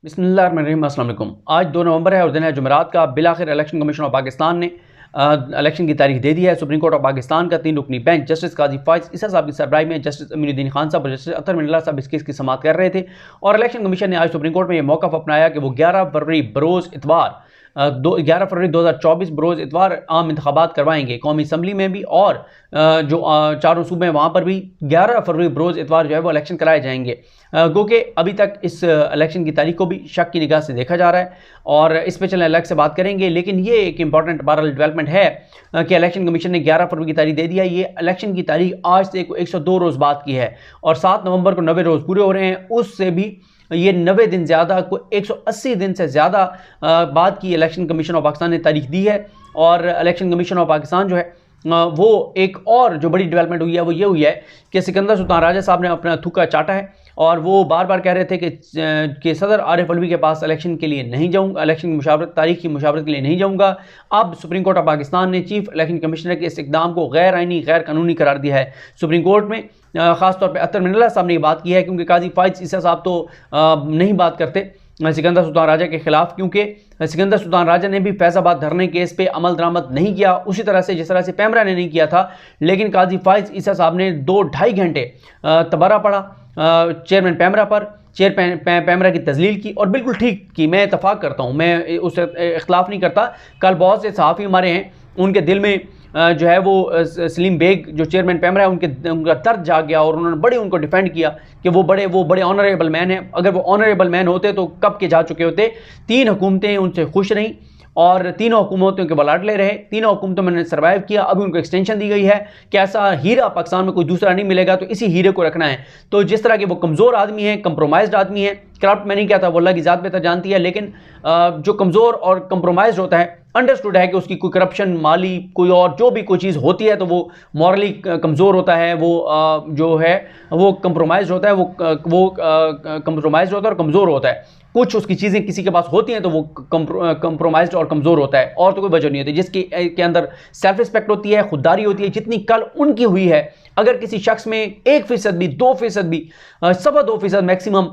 बिस्मिल्लाहिर्रहमानिर्रहीम। अस्सलाम वालेकुम। आज 2 नवंबर है और दिन है जुमेरात का। बिलाखिर इलेक्शन कमीशन ऑफ पाकिस्तान ने इलेक्शन की तारीख दे दी है। सुप्रीम कोर्ट ऑफ पाकिस्तान का 3 रुकनी बेंच जस्टिस काजी फाइज ईसा साहब की सरबराही में जस्टिस अमीनुद्दीन खान साहब और जस्टिस अतर मिनल्ला साहब इस केस की समाअत कर रहे थे और इलेक्शन कमीशन ने आज सुप्रीम कोर्ट में यह मौक़िफ़ अपनाया कि वो 11 फरवरी बरोज़ इतवार 11 फरवरी 2024 बरोज़ इतवार आम इंतखाबात करवाएंगे कौमी असम्बली में भी और जो चारों सूबे हैं वहाँ पर भी 11 फरवरी बरोज़ इतवार जो है वो इलेक्शन कराए जाएंगे। गो कि अभी तक इस इलेक्शन की तारीख को भी शक की निगाह से देखा जा रहा है और इस पर चलें अलग से बात करेंगे। लेकिन ये एक इंपॉर्टेंट बहरहाल डेवलपमेंट है कि इलेक्शन कमीशन ने 11 फरवरी की तारीख दे दिया। ये इलेक्शन की तारीख आज से 102 रोज़ बाद की है और 7 नवंबर को 90 रोज़ पूरे हो रहे हैं। उससे भी ये 90 दिन ज़्यादा को 180 दिन से ज़्यादा बाद की इलेक्शन कमीशन ऑफ पाकिस्तान ने तारीख दी है। और इलेक्शन कमीशन ऑफ पाकिस्तान जो है वो एक और जो बड़ी डेवलपमेंट हुई है वो ये हुई है कि सिकंदर सुल्तान राजा साहब ने अपना थूका चाटा है और वो बार बार कह रहे थे कि सदर आरिफ अलवी के पास इलेक्शन के लिए नहीं जाऊँगा, इलेक्शन की मुशावरत तारीख की मुशावरत के लिए नहीं जाऊँगा। अब सुप्रीम कोर्ट ऑफ पाकिस्तान ने चीफ इलेक्शन कमिश्नर के इस इक़दाम को गैर आइनी गैर कानूनी करार दिया है। सुप्रीम कोर्ट में ख़ासतौर पर अतर मिनल्ला साहब ने ये बात की है क्योंकि काजी फाइज ईसा साहब तो नहीं बात करते सिकंदर सुल्तान राजा के खिलाफ, क्योंकि सिकंदर सुल्तान राजा ने भी फैज़ाबाद धरने केस पे अमल दरामद नहीं किया उसी तरह से जिस तरह से पैमरा ने नहीं किया था। लेकिन काजी फाइज ईसा साहब ने 2-2.5 घंटे तबारा पढ़ा चेयरमैन पैमरा पर, पैमरा की तजलील की और बिल्कुल ठीक की। मैं इतफाक़ करता हूँ, मैं उससे इख्तलाफ नहीं करता। कल बहुत से सहाफ़ी हमारे हैं उनके दिल में जो है वो सलीम बेग जो चेयरमैन पैमरा है उनका दर्द जाग गया और उन्होंने बड़े उनको डिफेंड किया कि वो बड़े ऑनरेबल मैन हैं। अगर वो ऑनरेबल मैन होते तो कब के जा चुके होते। 3 हुकूमतें उनसे खुश रहीं और तीनों हुकूमतों के बलाडले रहे, तीनों हुकूमतों में सर्वाइव किया। अभी उनको एक्सटेंशन दी गई है कि ऐसा हीरा पाकिस्तान में कोई दूसरा नहीं मिलेगा तो इसी हीरे को रखना है। तो जिस तरह के वो कमज़ोर आदमी हैं, कंप्रोमाइज्ड आदमी है, करप्ट मैं नहीं कहता, वो अल्लाह की ज़ात बेहतर जानती है, लेकिन जो कमज़ोर और कंप्रोमाइज्ड होता है अंडरस्टूड है कि उसकी कोई करप्शन माली कोई और जो भी कोई चीज़ होती है तो वो मॉरली कमज़ोर होता है, वो जो है वो कंप्रोमाइज़ होता है, वो कंप्रोमाइज़ होता है और कमज़ोर होता है। कुछ उसकी चीज़ें किसी के पास होती हैं तो वो कंप्रोमाइज्ड और कमज़ोर होता है और तो कोई वजह नहीं होती। जिसकी के अंदर सेल्फ रिस्पेक्ट होती है, खुददारी होती है, जितनी कल उनकी हुई है। अगर किसी शख्स में 1% भी 2% भी 2.25% मैक्सिमम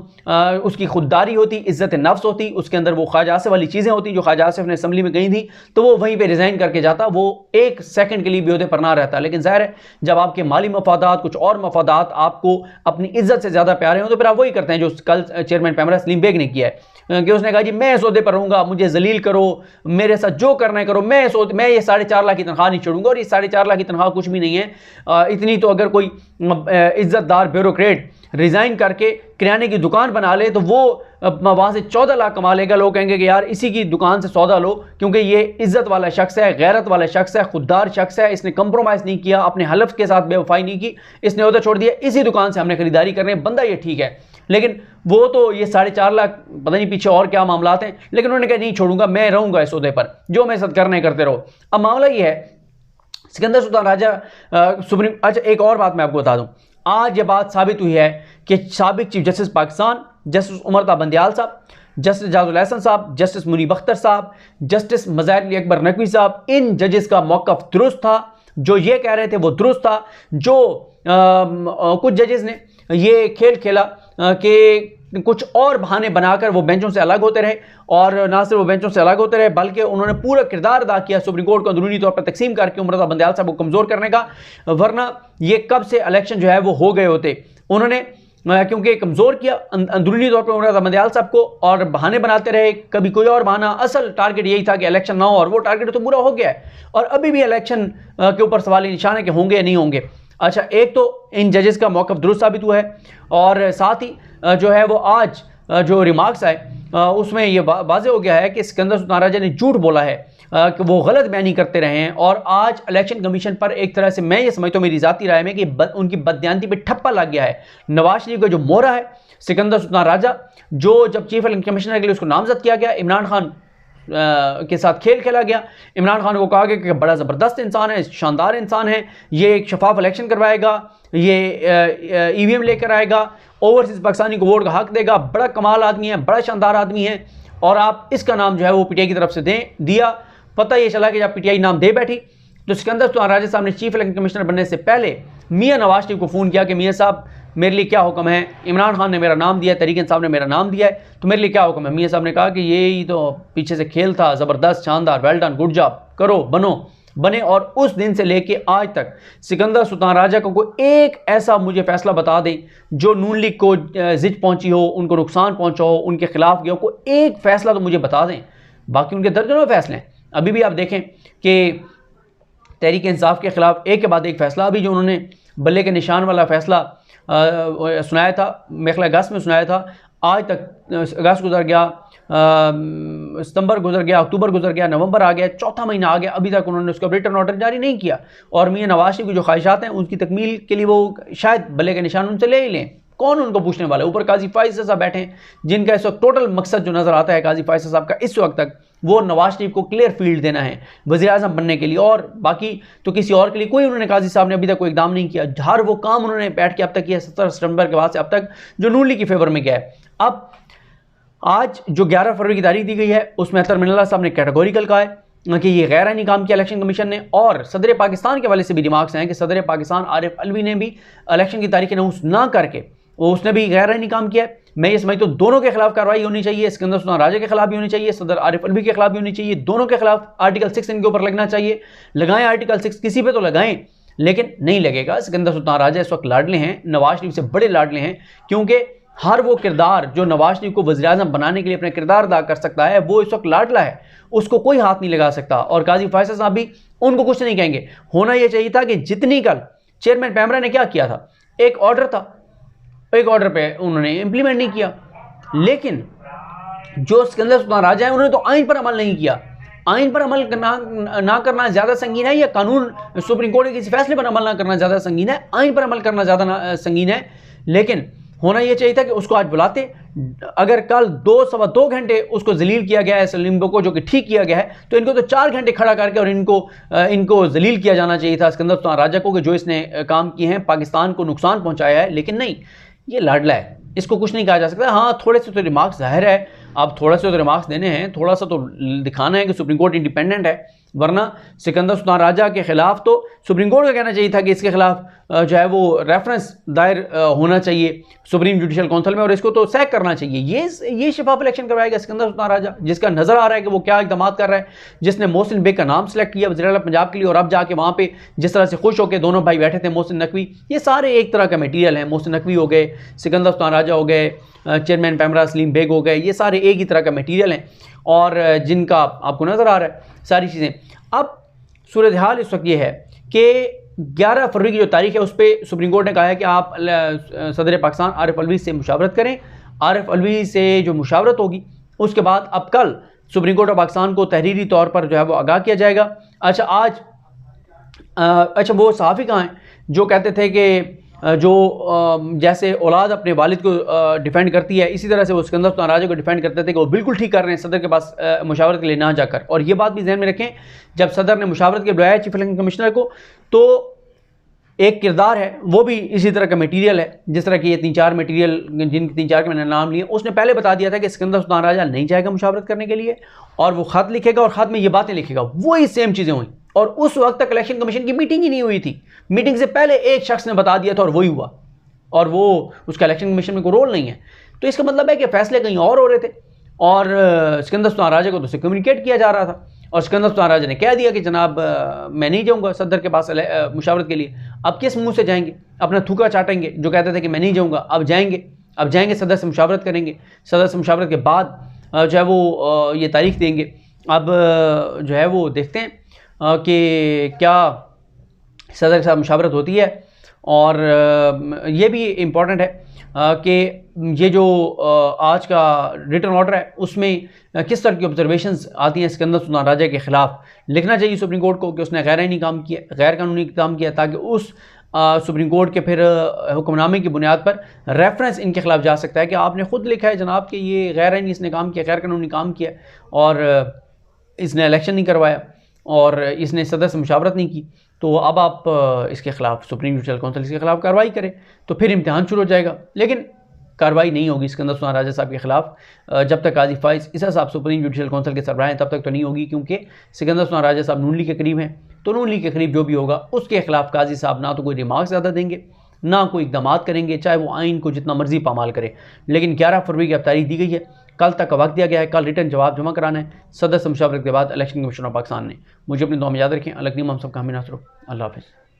उसकी खुददारी होती, इज़्ज़त नफ्स होती, उसके अंदर वो ख्वाजा आसिफ वाली चीज़ें होती जो ख्वाजा आसिफ ने असम्बली में कही थी, तो वो वहीं पे रिज़ाइन करके जाता, वो 1 सेकंड के लिए भी ओहदे पर ना रहता। लेकिन ज़ाहिर है जब आपके माली मफादात कुछ और मफादात आपको अपनी इज़्ज़त से ज़्यादा प्यारे हों तो फिर आप वही करते हैं जो कल चेयरमैन पैमरा सलीम बेग ने किया है कि उसने कहा जी मैं इस ओहदे पर रहूँगा, मुझे जलील करो, मेरे साथ जो करना है करो, मैं ये 4.5 लाख की तनख्वाह नहीं छोड़ूंगा। और ये 4.5 लाख की तनख्वाह कुछ भी नहीं है। इतनी तो अगर कोई इज्जतदार ब्यूरोक्रेट रिज़ाइन करके किराने की दुकान बना ले तो वो वहाँ से 14 लाख कमा लेगा। लोग कहेंगे कि यार इसी की दुकान से सौदा लो क्योंकि ये इज़्ज़त वाला शख्स है, गैरत वाला शख्स है, खुददार शख्स है, इसने कंप्रोमाइज़ नहीं किया, अपने हलफ के साथ बेवफाई नहीं की, इसने ओहदा छोड़ दिया, इसी दुकान से हमने खरीदारी करनी है, बंदा ये ठीक है। लेकिन वो तो ये 4.5 लाख पता नहीं पीछे और क्या मामला हैं, लेकिन उन्होंने कहा नहीं छोड़ूंगा, मैं रहूँगा इस ओहदे पर, जो मैं साथ करने करते रहो। अब मामला ये है सिकंदर सुल्तान राजा सुप्रीम। अच्छा एक और बात मैं आपको बता दूं, आज ये बात साबित हुई है कि साबिक chief justice Pakistan justice Umar ता बंदियाल साहब, जस्टिस जाजुल अहसन साहब, जस्टिस मुनीब अख्तर साहब, जस्टिस मज़ाहिर अली अकबर नकवी साहब, इन जजेस का मौक़िफ़ दुरुस्त था। जो ये कह रहे थे वो दुरुस्त था। जो कुछ जजेस ने ये खेल खेला कि कुछ और बहाने बनाकर वो बेंचों से अलग होते रहे और ना सिर्फ वो बेंचों से अलग होते रहे बल्कि उन्होंने पूरा किरदार अदा किया सुप्रीम कोर्ट को अंदरूनी तौर पर तकसीम करके उमर ता बंदियाल साहब को कमज़ोर करने का। वरना ये कब से इलेक्शन जो है वो हो गए होते। उन्होंने क्योंकि कमज़ोर किया अंदरूनी तौर पर उमर ता बंदियाल साहब को और बहाने बनाते रहे, कभी कोई और बहाना। असल टारगेट यही था कि इलेक्शन ना हो और वो टारगेट तो पूरा हो गया है और अभी भी इलेक्शन के ऊपर सवाल निशान है कि होंगे या नहीं होंगे। अच्छा एक तो इन जजेस का मौक़िफ़ दुरुस्त साबित हुआ है और साथ ही जो है वो आज जो रिमार्क्स आए उसमें ये वाज़े हो गया है कि सिकंदर सुल्तान राजा ने झूठ बोला है कि वो गलत बयानी करते रहे हैं। और आज इलेक्शन कमीशन पर एक तरह से मैं ये समझता हूँ, मेरी ज़ाती राय में, कि उनकी बददियानती पे ठप्पा लग गया है। नवाज शरीफ का जो मोहरा है सिकंदर सुल्तान राजा, जो जब चीफ इलेक्शन कमिश्नर के लिए उसको नामजद किया गया, इमरान खान के साथ खेल खेला गया। इमरान खान को कहा गया कि बड़ा ज़बरदस्त इंसान है, शानदार इंसान है, ये एक शफाफ इलेक्शन करवाएगा, ये EVM लेकर आएगा, ओवरसीज़ पाकिस्तानी को वोट का हक देगा, बड़ा कमाल आदमी है, बड़ा शानदार आदमी है। और आप इसका नाम जो है वो PTI की तरफ से दिया। पता ये चला कि जब PTI नाम दे बैठी तो सिकंदर सुल्तान राजा साहब ने चीफ इलेक्शन कमिश्नर बनने से पहले मियाँ नवाज शरीफ को फ़ोन किया कि मियाँ साहब मेरे लिए क्या हुक्म है, इमरान खान ने मेरा नाम दिया है, तहरीक इंसाफ ने मेरा नाम दिया है, तो मेरे लिए क्या हुक्म है। मियां साहब ने कहा कि ये ही तो पीछे से खेल था, ज़बरदस्त, शानदार, वेल डन, गुड जॉब, करो, बने। और उस दिन से लेके आज तक सिकंदर सुल्तान राजा को कोई एक ऐसा मुझे फैसला बता दें जो नून लीग को जिद पहुंची हो, उनको नुकसान पहुंचा हो, उनके खिलाफ गया हो, कोई एक फैसला तो मुझे बता दें। बाकी उनके दर्जनों फैसले हैं। अभी भी आप देखें कि तहरीक इंसाफ के खिलाफ एक के बाद एक फैसला, अभी जो उन्होंने बल्ले के निशान वाला फैसला सुनाया था, मेरे ख्याल अगस्त में सुनाया था, आज तक अगस्त गुजर गया, सितंबर गुजर गया, अक्टूबर गुजर गया, नवंबर आ गया, चौथा महीना आ गया, अभी तक उन्होंने उसका रिटर्न ऑर्डर जारी नहीं किया। और मियां नवाज शरीफ की जो ख्वाहिशात हैं उनकी तकमील के लिए वो शायद बल्ले के निशान उनसे ले ही लें। कौन उनको पूछने वाला है। ऊपर काजी फाइज़ साहब बैठे हैं जिनका इस वक्त टोटल मकसद जो नज़र आता है काजी फाइज़ साहब का इस वक्त तक, वो नवाज शरीफ को क्लियर फील्ड देना है वज़ीर-ए-आज़म बनने के लिए, और बाकी तो किसी और के लिए कोई उन्होंने काजी साहब ने अभी तक कोई इकदाम नहीं किया। हर वो काम उन्होंने बैठ के अब तक किया 17 सितंबर के बाद से अब तक जो नून लीग की फेवर में गया है। अब आज जो 11 फरवरी की तारीख दी गई है उसमें अतर मिनल्ला साहब ने कैटेगोरिकल कहा है कि ये गैर आईनी काम किया इलेक्शन कमीशन ने, और सदर पाकिस्तान के हवाले से भी रिमार्क्स हैं कि सदर पाकिस्तान आरिफ अलवी ने भी इलेक्शन की तारीख अनाउंस ना करके उसने भी गैर आईनी काम किया है। मैं ये समझता हूँ दोनों के खिलाफ कार्रवाई होनी चाहिए, सिकंदर सुल्तान राजा के खिलाफ भी होनी चाहिए, सदर आरिफ अलवी के खिलाफ भी होनी चाहिए, दोनों के खिलाफ आर्टिकल 6 इनके ऊपर लगना चाहिए। लगाएं आर्टिकल 6, किसी पे तो लगाएं, लेकिन नहीं लगेगा। सिकंदर सुल्तान राजा इस वक्त लाडले हैं, नवाज शरीफ से बड़े लाडले हैं, क्योंकि हर वो किरदार जो नवाज शरीफ को वज़ीर-ए-आज़म बनाने के लिए अपना किरदार अदा कर सकता है वो इस वक्त लाडला है, उसको कोई हाथ नहीं लगा सकता। और काजी फैसल साहब भी उनको कुछ नहीं कहेंगे। होना यह चाहिए था कि जितनी कल चेयरमैन पैमरा ने क्या किया था, एक ऑर्डर था, एक ऑर्डर पे उन्होंने इंप्लीमेंट नहीं किया, लेकिन जो सिकंदर सुल्तान राजा है उन्होंने तो आइन पर अमल नहीं किया। आइन पर अमल ना करना ज़्यादा संगीन है, या कानून सुप्रीम कोर्ट के किसी फैसले पर अमल ना करना ज़्यादा संगीन है, आइन पर अमल करना ज़्यादा संगीन है। लेकिन होना यह चाहिए था कि उसको आज बुलाते। अगर कल 2-2.25 घंटे उसको जलील किया गया है सलीम को, जो कि ठीक किया गया है, तो इनको तो 4 घंटे खड़ा करके और इनको जलील किया जाना चाहिए था सिकंदर सुल्तान राजा को, कि जो इसने काम किए हैं, पाकिस्तान को नुकसान पहुंचाया है। लेकिन नहीं, ये लाडला है, इसको कुछ नहीं कहा जा सकता। हाँ, थोड़े से तो रिमार्क्स जाहिर है, आप थोड़ा से तो रिमार्क्स देने हैं, थोड़ा सा तो दिखाना है कि सुप्रीम कोर्ट इंडिपेंडेंट है, वरना सिकंदर सुल्तान राजा के खिलाफ तो सुप्रीम कोर्ट को कहना चाहिए था कि इसके खिलाफ जो है वो रेफरेंस दायर होना चाहिए सुप्रीम जुडिशल काउंसिल में, और इसको तो सैक करना चाहिए। ये शफाफ इलेक्शन करवाएगा सिकंदर सुल्तान राजा, जिसका नजर आ रहा है कि वो क्या इकदाम कर रहा है, जिसने मोहसिन बेग का नाम सेलेक्ट किया वज़ीर-ए-आज़म पंजाब के लिए, और अब जाके वहाँ पे जिस तरह से खुश होकर दोनों भाई बैठे थे, मोहसिन नकवी, ये सारे एक तरह का मटीरियल है। मोहसिन नकवी हो गए, सिकंदर सुल्तान राजा हो गए, चेयरमैन पैमरा सलीम बेग हो गए, ये सारे एक ही तरह का मटीरियल हैं, और जिनका आपको नज़र आ रहा है सारी चीज़ें। अब सूरत हाल इस वक्त ये है कि 11 फरवरी की जो तारीख है उस पर सुप्रीम कोर्ट ने कहा है कि आप सदर पाकिस्तान आरिफ अलवी से मुशावरत करें। आरिफ अलवी से जो मुशावरत होगी उसके बाद अब कल सुप्रीम कोर्ट ऑफ पाकिस्तान को तहरीरी तौर पर जो है वो आगाह किया जाएगा। अच्छा, आज वो सहाफ़ी कहाँ हैं जो कहते थे कि जो जैसे औलाद अपने वालिद को डिफेंड करती है, इसी तरह से वो सिकंदर सुल्तान राजा को डिफेंड करते थे कि वो बिल्कुल ठीक कर रहे हैं सदर के पास मुशावरत के लिए ना जाकर। और ये बात भी ध्यान में रखें, जब सदर ने मुशावरत के बुलाया चीफ इलेक्शन कमिश्नर को, तो एक किरदार है वो भी इसी तरह का मटीरियल है, जिस तरह की ये 3-4 मटीरियल, जिन 3-4 के मैंने नाम लिए, उसने पहले बता दिया था कि सिकंदर सुल्तान राजा नहीं जाएगा मुशावरत करने के लिए, और वो ख़त लिखेगा और ख़त में ये बातें लिखेगा। वही सेम चीज़ें हुई, और उस वक्त तक इलेक्शन कमीशन की मीटिंग ही नहीं हुई थी। मीटिंग से पहले एक शख्स ने बता दिया था और वही हुआ, और वो उसका इलेक्शन कमीशन में कोई रोल नहीं है। तो इसका मतलब है कि फैसले कहीं और हो रहे थे, और सिकंदर सुल्तान राजा को तो उससे कम्युनिकेट किया जा रहा था, और सिकंदर सुल्तान राजा ने कह दिया कि जनाब मैं नहीं जाऊँगा सदर के पास मुशावरत के लिए। अब किस मुँह से जाएंगे, अपना थूका चाटेंगे, जो कहते थे कि मैं नहीं जाऊँगा, अब जाएंगे सदर से मुशावरत करेंगे, सदर से मुशावरत के बाद जो है वो ये तारीख देंगे। अब जो है वो देखते हैं कि क्या सदर के साथ मुशावरत होती है। और ये भी इम्पॉर्टेंट है कि ये जो आज का रिटर्न ऑर्डर है उसमें किस तरह की ऑब्जर्वेशंस आती हैं सिकंदर सुल्तान राजा के ख़िलाफ़। लिखना चाहिए सुप्रीम कोर्ट को कि उसने गैर आईनी काम किया, गैर कानूनी काम किया, ताकि उस सुप्रीम कोर्ट के फिर हुक्मनामे की बुनियाद पर रेफरेंस इनके खिलाफ जा सकता है कि आपने ख़ुद लिखा है जनाब कि ये गैर आईनी इसने काम किया, गैर कानूनी काम किया, और इसने इलेक्शन नहीं करवाया, और इसने सदर से मुशावरत नहीं की, तो अब आप इसके खिलाफ सुप्रीम जुडिशल काउंसिल इसके खिलाफ कार्रवाई करें, तो फिर इम्तिहान शुरू हो जाएगा। लेकिन कार्रवाई नहीं होगी सिकंदर सुल्तान राजा साहब के खिलाफ जब तक काजी फाइज़ इसा साहब सुप्रीम जुडिशल काउंसिल के सरबराह हैं, तब तक तो नहीं होगी, क्योंकि सिकंदर सुल्तान राजा साहब नून लीग के करीब हैं। तो नून लीग के करीब जो भी होगा उसके खिलाफ काजी साहब ना तो कोई रिमार्क ज़्यादा देंगे, ना कोई इकदाम करेंगे, चाहे वो आइन को जितना मर्जी पामाल करे। लेकिन 11 फरवरी की अब तारीख दी गई है, कल तक का वक्त दिया गया है, कल रिटर्न जवाब जमा कराना है सदस्य मशावरत के बाद इलेक्शन कमीशन ऑफ पाकिस्तान ने। मुझे अपनी दुआ में याद रखें। अलग हम सबका हमें नासरो। अल्लाह हाफिज़।